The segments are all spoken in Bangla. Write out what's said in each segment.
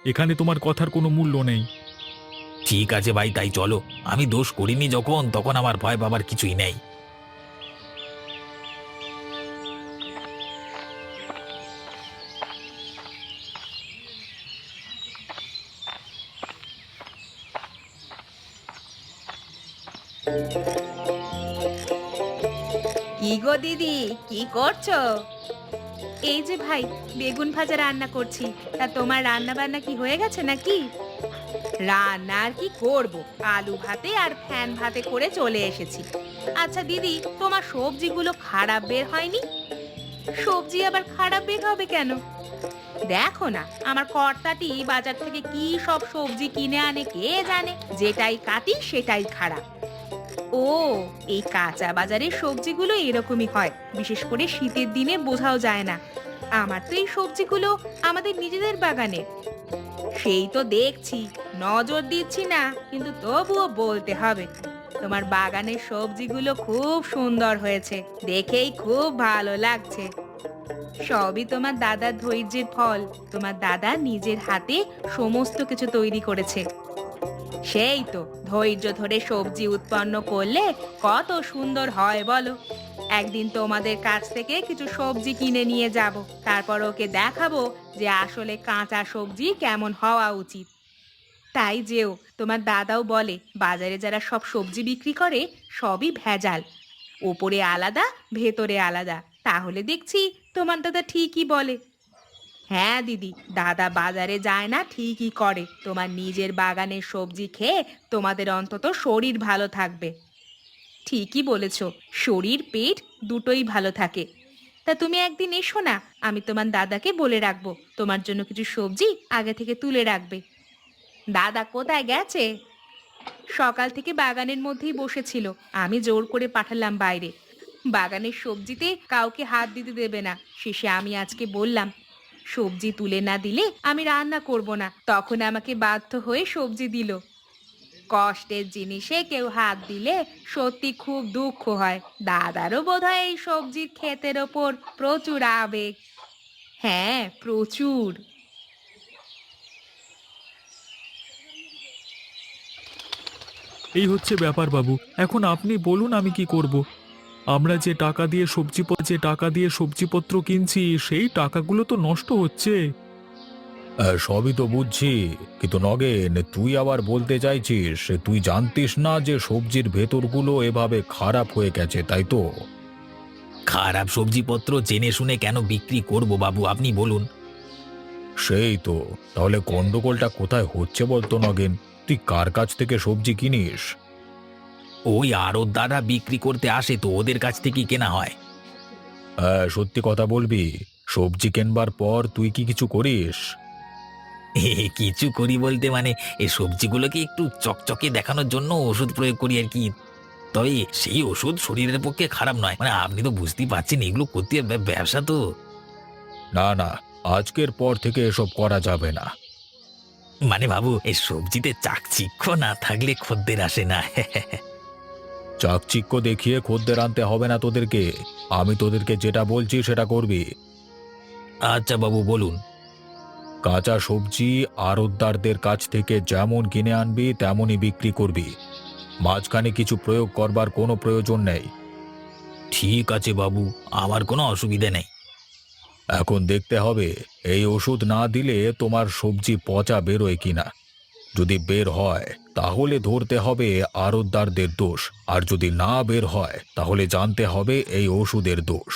এখানে তোমার কথার কোনো মূল্য নেই। ঠিক আছে ভাই, তাই চলো। আমি দোষ করিনি যখন, তখন আমার ভয় পাবার কিছুই নেই। কি গো দিদি, কি করছো? এই যে ভাই, বেগুন ভাজা রান্না করছি। তা তোমার রান্না বান্না কি হয়ে গেছে নাকি? রান্না আর কি করব, আলু ভাতে আর ফ্যান ভাতে করে চলে এসেছি। আচ্ছা দিদি, তোমার সবজিগুলো খারাপ বের হয়নি? সবজি আবার খারাপ বের হবে কেন? দেখো না, আমার কর্তাটি বাজার থেকে কি সব সবজি কিনে আনে কে জানে, যেটাই কাটি সেটাই খারাপ। ও, এই কাঁচা বাজারের সবজিগুলো এরকমই হয়, বিশেষ করে শীতের দিনে বোঝাও যায় না। আমার তো এই সবজিগুলো আমাদের নিজেদের বাগানে। সেই তো দেখছি, নজর দিচ্ছি না, কিন্তু তবুও বলতে হবে, তোমার বাগানের সবজিগুলো খুব সুন্দর হয়েছে, দেখেই খুব ভালো লাগছে। সবই তোমার দাদার ধৈর্যের ফল। তোমার দাদা নিজের হাতে সমস্ত কিছু তৈরি করেছে। সেই তো, ধৈর্য ধরে সবজি উৎপন্ন করলে কত সুন্দর হয় বলো। একদিন তোমাদের কাছ থেকে কিছু সবজি কিনে নিয়ে যাব, তারপর ওকে দেখাবো যে আসলে কাঁচা সবজি কেমন হওয়া উচিত। তাই যেও, তোমার দাদাও বলে বাজারে যারা সব সবজি বিক্রি করে সবই ভেজাল, ওপরে আলাদা ভেতরে আলাদা। তাহলে দেখছি তোমার দাদা ঠিকই বলে। হ্যাঁ দিদি, দাদা বাজারে যায় না ঠিকই করে। তোমার নিজের বাগানের সবজি খেয়ে তোমাদের অন্তত শরীর ভালো থাকবে। ঠিকই বলেছো, শরীর পেট দুটোই ভালো থাকে। তা তুমি একদিন এসো না, আমি তোমার দাদাকে বলে রাখবো তোমার জন্য কিছু সবজি আগে থেকে তুলে রাখবে। দাদা কোথায় গেছে? সকাল থেকে বাগানের মধ্যেই বসেছিল, আমি জোর করে পাঠালাম বাইরে। বাগানের সবজিতে কাউকে হাত দিতে দেবে না, শেষে আমি আজকে বললাম সবজি তুলে না দিলে আমি রান্না করব না, তখন আমাকে বাধ্য হয়ে সবজি দিল। কষ্টের জিনিসে কেউ হাত দিলে সত্যি খুব দুঃখ হয়। দাদারও বোধহয় এই সবজির ক্ষেতের ওপর প্রচুর আবেগ। হ্যাঁ, প্রচুর। এই হচ্ছে ব্যাপার বাবু। এখন আপনি বলুন আমি কি করব? আমরা যে টাকা দিয়ে সবজিপত্র কিনছি সেই টাকাগুলো তো নষ্ট হচ্ছে। সবই তো বুঝছি, কিন্তু নগেন, তুই আবার বলতে চাইছিস তুই জানতিস না যে সবজির ভেতরগুলো এভাবে খারাপ হয়ে গেছে, তাই তো? খারাপ সবজিপত্র জেনে শুনে কেন বিক্রি করব বাবু, আপনি বলুন। সেই তো। তাহলে গন্ডগোলটা কোথায় হচ্ছে বলতো নগেন? তুই কার কাছ থেকে সবজি কিনিস? ওই আড়তদাররা বিক্রি করতে আসে তো, ওদের কাছ থেকেই কেনা হয়। হ্যাঁ, সত্যি কথা বলবি, সবজি কেনবার পর তুই কি কিছু করিস? কিছু করি বলতে মানে এই সবজিগুলোকে একটু চকচকে দেখানোর জন্য ওষুধ প্রয়োগ করি আর কি। তবে সেই ওষুধ শরীরের পক্ষে খারাপ নয়, মানে আপনি তো বুঝতেই পারছেন এগুলো করতে ব্যবসা তো। না না, আজকের পর থেকে এসব করা যাবে না। মানে বাবু, এই সবজিতে চাকচিক্য না থাকলে খদ্দের আসে না। চাকচিক্য দেখিয়ে খদ্দের আনতে হবে না তোদেরকে। আমি তোদেরকে যেটা বলছি সেটা করবি। আচ্ছা বাবু, বলুন। কাঁচা সবজি আড়তদারদের কাছ থেকে যেমন কিনে আনবি তেমনই বিক্রি করবি, মাঝখানে কিছু প্রয়োগ করবার কোনো প্রয়োজন নেই। ঠিক আছে বাবু, আমার কোনো অসুবিধে নেই। এখন দেখতে হবে এই ওষুধ না দিলে তোমার সবজি পচা বেরোয় কিনা। যদি বের হয় তাহলে ধরতে হবে আড়তদারদের দোষ, আর যদি না বের হয় তাহলে জানতে হবে এই ওষুধের দোষ।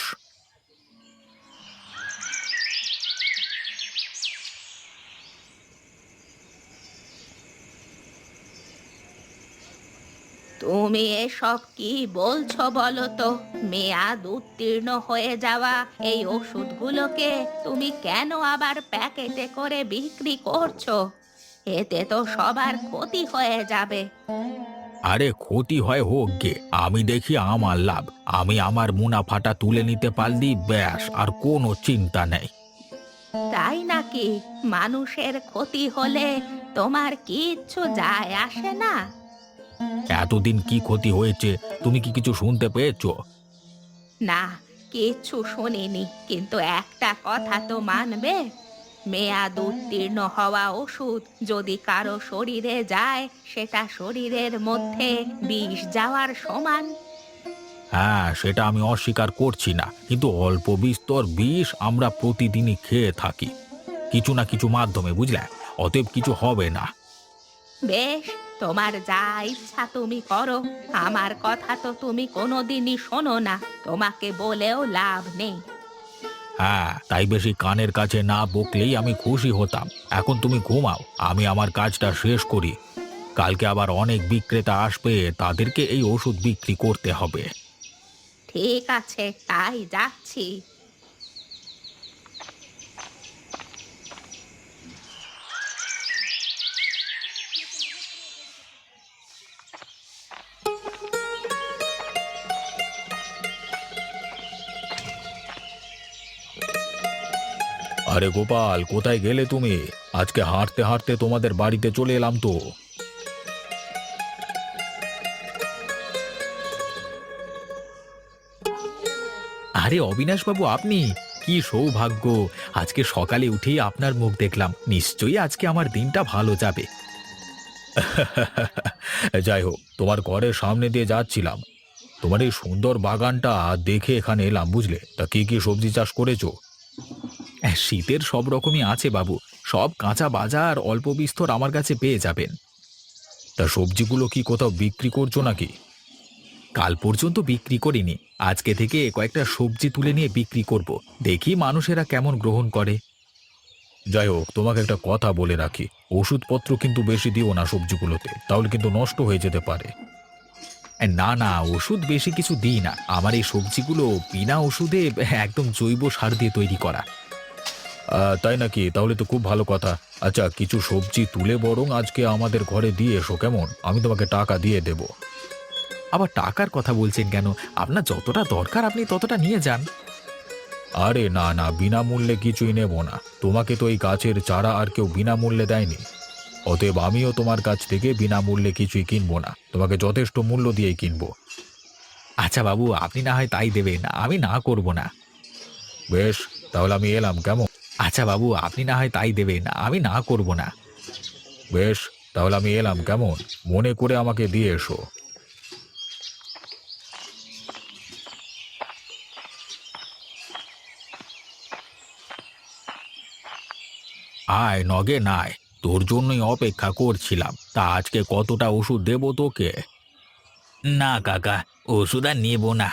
তুমি এসব কি বলছো বলো তো? মেয়াদ উত্তীর্ণ হয়ে যাওয়া এই ওষুধগুলোকে তুমি কেন আবার প্যাকেটে করে বিক্রি করছো? এতে তো সবার ক্ষতি হয়ে যাবে। আরে ক্ষতি হয় হোক গে, আমি দেখি আমার লাভ। আমি আমার মুনাফাটা তুলে নিতে পারলি ব্যাস, আর কোনো চিন্তা নেই। তাই নাকি? মানুষের ক্ষতি হলে তোমার কিচ্ছু যায় আসে না? এতদিন কি ক্ষতি হয়েছে, তুমি কি কিছু শুনতে পেয়েছো? না, কিচ্ছু শুনিনি, কিন্তু একটা কথা তো মানবে, মেয়াদ উত্তীর্ণ হওয়া ওষুধ যদি কারো শরীরে যায় সেটা শরীরের মধ্যে বিষ যাওয়ার সমান। হ্যাঁ, সেটা আমি অস্বীকার করছি না, কিন্তু অল্প বিস্তর বিষ আমরা প্রতিদিনই খেয়ে থাকি কিছু না কিছু মাধ্যমে, বুঝলে? অতএব কিছু হবে না। বেশ, তোমার যা ইচ্ছা তুমি করো, আমার কথা তো তুমি কোনোদিনই শোনো না, তোমাকে বলেও লাভ নেই। হ্যাঁ, তাই বেশি কানের কাছে না বকলেই আমি খুশি হতাম। এখন তুমি ঘুমাও, আমি আমার কাজটা শেষ করি। কালকে আবার অনেক বিক্রেতা আসবে, তাদেরকে এই ওষুধ বিক্রি করতে হবে। ঠিক আছে, তাই যাচ্ছি। আরে গোপাল, কোথায় গেলে তুমি? আজকে হাঁটতে হাঁটতে তোমাদের বাড়িতে চলে এলাম তো। আরে অবিনাশবাবু, আপনি? কি সৌভাগ্য! আজকে সকালে উঠেই আপনার মুখ দেখলাম, নিশ্চয়ই আজকে আমার দিনটা ভালো যাবে। যাই হোক, তোমার ঘরের সামনে দিয়ে যাচ্ছিলাম, তোমার এই সুন্দর বাগানটা দেখে এখানে এলাম, বুঝলে? তা কি কি সবজি চাষ করেছো? শীতের সব রকমই আছে বাবু, সব কাঁচা বাজার অল্প বিস্তর আমার কাছে পেয়ে যাবেন। তা সবজিগুলো কি কোথাও বিক্রি করছো নাকি? কাল পর্যন্ত বিক্রি করিনি, আজকে থেকে কয়েকটা সবজি তুলে নিয়ে বিক্রি করব, দেখি মানুষেরা কেমন গ্রহণ করে। যাই হোক, তোমাকে একটা কথা বলে রাখি, ওষুধপত্র কিন্তু বেশি দিও না সবজিগুলোতে, তাহলে কিন্তু নষ্ট হয়ে যেতে পারে। না না, ওষুধ বেশি কিছু দিই না, আমার এই সবজিগুলো বিনা ওষুধে একদম জৈব সার দিয়ে তৈরি করা। তাই নাকি? তাহলে তো খুব ভালো কথা। আচ্ছা, কিছু সবজি তুলে বরং আজকে আমাদের ঘরে দিয়ে এসো, কেমন? আমি তোমাকে টাকা দিয়ে দেব। আবার টাকার কথা বলছেন কেন? আপনার যতটা দরকার আপনি ততটা নিয়ে যান। আরে না না, বিনামূল্যে কিছুই নেব না, তোমাকে তো এই গাছের চারা আর কেউ বিনামূল্যে দেয়নি, অতএব আমিও তোমার কাছ থেকে বিনামূল্যে কিছুই কিনবো না, তোমাকে যথেষ্ট মূল্য দিয়েই কিনবো। আচ্ছা বাবু, আপনি না হয় তাই দেবেন, আমি না করব না। বেশ, তাহলে আমি এলাম, কেমন? আচ্ছা বাবু, আপনি না হয় তাই দেবেন, আমি না করব না। বেশ, তাহলে আমি এলাম, কেমন? মনে করে আমাকে দিয়ে এসো। আয় নগে নায়, তোর জন্যই অপেক্ষা করছিলাম। তা আজকে কতটা ওষুধ দেবো তোকে? না কাকা, ওষুধ আর নেব না।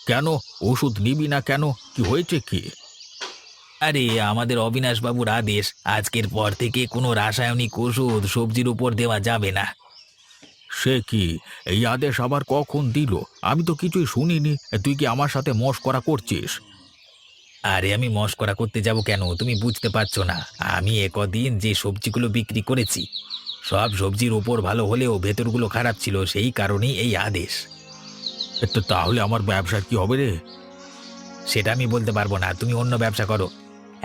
কেন ওষুধ নিবি না কেন? কি হয়েছে কি? আরে আমাদের অবিনাশবাবুর আদেশ, আজকের পর থেকে কোনো রাসায়নিক ওষুধ সবজির উপর দেওয়া যাবে না। সে কি? এই আদেশ আবার কখন দিল? আমি তো কিছুই শুনিনি। তুই কি আমার সাথে মশকরা করছিস? আরে আমি মশকরা করতে যাব কেন? তুমি বুঝতে পারছো না? আমি একদিন যে সবজিগুলো বিক্রি করেছি, সব সবজির ওপর ভালো হলেও ভেতরগুলো খারাপ ছিল, সেই কারণেই এই আদেশ। তো তাহলে আমার ব্যবসার কি হবে রে? সেটা আমি বলতে পারবো না, তুমি অন্য ব্যবসা করো।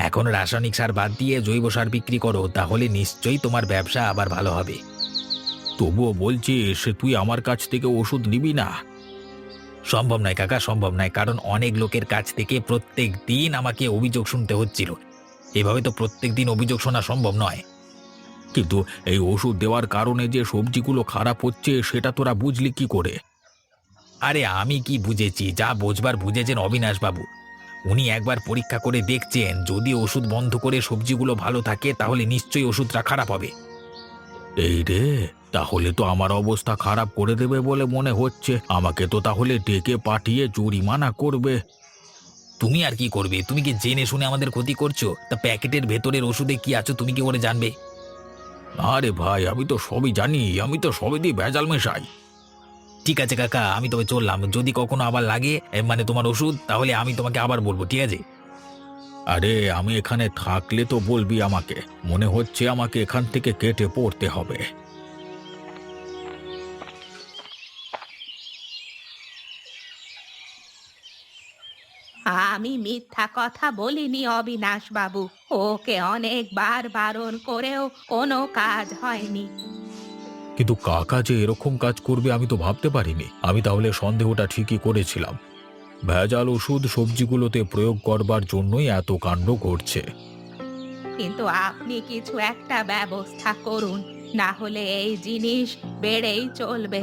এখন রাসায়নিক সার বাদ দিয়ে জৈব সার বিক্রি করো, তাহলে নিশ্চয়ই তোমার ব্যবসা আবার ভালো হবে। তবুও বলছিস তুই আমার কাছ থেকে ওষুধ নিবি না? সম্ভব নয় কাকা, সম্ভব নয়, কারণ অনেক লোকের কাছ থেকে প্রত্যেক দিন আমাকে অভিযোগ শুনতে হচ্ছিল। এভাবে তো প্রত্যেক দিন অভিযোগ শোনা সম্ভব নয়। কিন্তু এই ওষুধ দেওয়ার কারণে যে সবজিগুলো খারাপ হচ্ছে সেটা তোরা বুঝলি কি করে? আরে আমি কি বুঝেছি, যা বোঝবার বুঝেছেন অবিনাশবাবু। উনি একবার পরীক্ষা করে দেখছেন, যদি ওষুধ বন্ধ করে সবজিগুলো ভালো থাকে তাহলে নিশ্চয়ই ওষুধটা খারাপ হবে। এই রে, তাহলে তো আমার অবস্থা খারাপ করে দেবে বলে মনে হচ্ছে। আমাকে তো তাহলে ডেকে পাঠিয়ে জরিমানা করবে। তুমি আর কি করবে? তুমি কি জেনে শুনে আমাদের ক্ষতি করছো? তা প্যাকেটের ভেতরের ওষুধে কি আছে তুমি কি করে জানবে? আরে ভাই, আমি তো সবই জানি, আমি তো সবই দিয়ে ভেজাল মেশাই। ঠিক আছে কাকা, আমি তবে চললাম। যদি কখনো আবার লাগে মানে তোমার ওষুধ, তাহলে আমি তোমাকে আবার বলবো, ঠিক আছে? আরে আমি এখানে থাকলে তো বলবি আমাকে, মনে হচ্ছে আমাকে এখান থেকে কেটে পড়তে হবে। আমি মিথ্যা কথা বলিনি অবিনাশ বাবু, ওকে অনেকবার বারণ করেও কোনো কাজ হয়নি। কিন্তু কাকা যে এরকম কাজ করবে আমি তো ভাবতে পারিনি। আমি তাহলে সন্দেহটা ঠিকই করেছিলাম, ভেজাল ওষুধ সবজিগুলোতে প্রয়োগ করবার জন্যই এত কাণ্ড ঘটছে। কিন্তু আপনি কিছু একটা ব্যবস্থা করুন, না হলে এই জিনিস বেড়েই চলবে।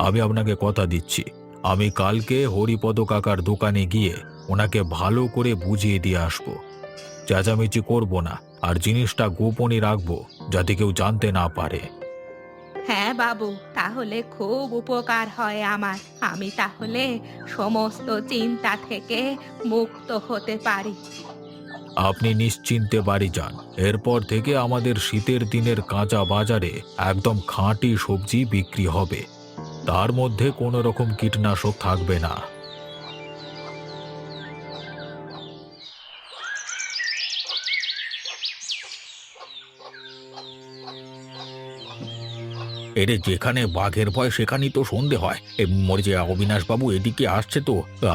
আমি আপনাকে কথা দিচ্ছি, আমি কালকে হরিপদ কাকার দোকানে গিয়ে ওনাকে ভালো করে বুঝিয়ে দিয়ে আসবো। চেঁচামেচি করব না, আর জিনিসটা গোপনই রাখবো, যাতে কেউ জানতে না পারে। হ্যাঁ বাবু, তাহলে খুব উপকার হয় আমার। আমি তাহলে সমস্ত চিন্তা থেকে মুক্ত হতে পারি। আপনি নিশ্চিন্তে বাড়ি যান। এরপর থেকে আমাদের শীতের দিনের কাঁচা বাজারে একদম খাঁটি সবজি বিক্রি হবে, তার মধ্যে কোনো রকম কীটনাশক থাকবে না। এরে, যেখানে বাঘের ভয় সেখানেই তো সন্ধে হয়। মরে যে অবিনাশ বাবু এদিকে আসছে তো,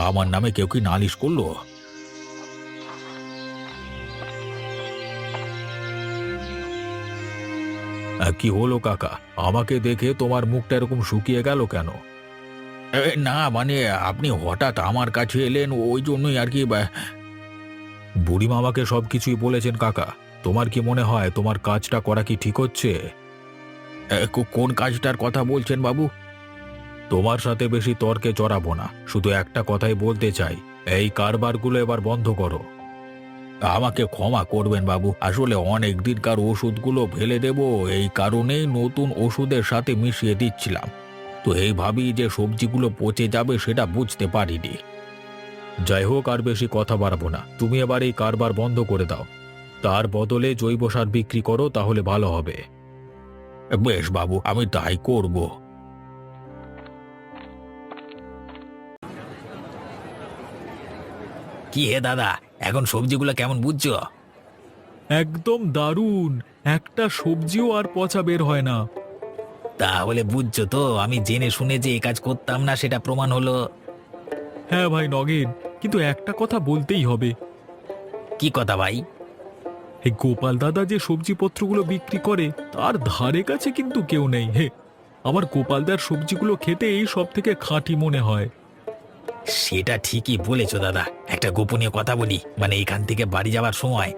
আমার নামে কেউ কি নালিশ করলো? কি হলো কাকা, আমাকে দেখে তোমার মুখটা এরকম শুকিয়ে গেল কেন? না মানে, আপনি হঠাৎ আমার কাছে এলেন, ওই জন্যই আর কি। বুড়িমা আমাকে সবকিছুই বলেছেন কাকা। তোমার কি মনে হয় তোমার কাজটা করা কি ঠিক হচ্ছে? কোন কাজটার কথা বলছেন বাবু? তোমার সাথে বেশি তর্কে জড়াবো না, শুধু একটা কথাই বলতে চাই, এই কারবারগুলো এবার বন্ধ করো। আমাকে ক্ষমা করবেন বাবু, আসলে অনেক দিনকার ওষুধগুলো ফেলে দেব, এই কারণেই নতুন ওষুধের সাথে মিশিয়ে দিচ্ছিলাম। তো এই ভাবি যে সবজিগুলো পচে যাবে সেটা বুঝতে পারিনি। যাই হোক, আর বেশি কথা বাড়াবো না, তুমি এবার এই কারবার বন্ধ করে দাও। তার বদলে জৈব সার বিক্রি করো, তাহলে ভালো হবে। বেশ বাবু, আমি তাই করব। কি হে দাদা, এখন সবজিগুলো কেমন বুঝছো? একদম দারুণ, একটা সবজিও আর পচা বের হয় না। তাহলে বুঝছো তো, আমি জেনে শুনে যে এই কাজ করতাম না সেটা প্রমাণ হলো। হ্যাঁ ভাই নগেন, কিন্তু একটা কথা বলতেই হবে। কি কথা ভাই? এই গোপাল দাদা যে সবজিপত্রগুলো বিক্রি করে, তার ধারে কাছে কিন্তু কেউ নেই। হে, আমার গোপালদার সবজিগুলো খেতেই সব থেকে খাঁটি মনে হয়। সেটা ঠিকই বলেছো দাদা। একটা গোপনীয় কথা বলি, মানে এখান থেকে বাড়ি যাওয়ার সময়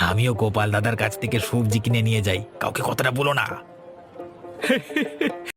আমিও গোপাল দাদার কাছ থেকে সবজি কিনে নিয়ে যাই, কাউকে কথাটা বলো না।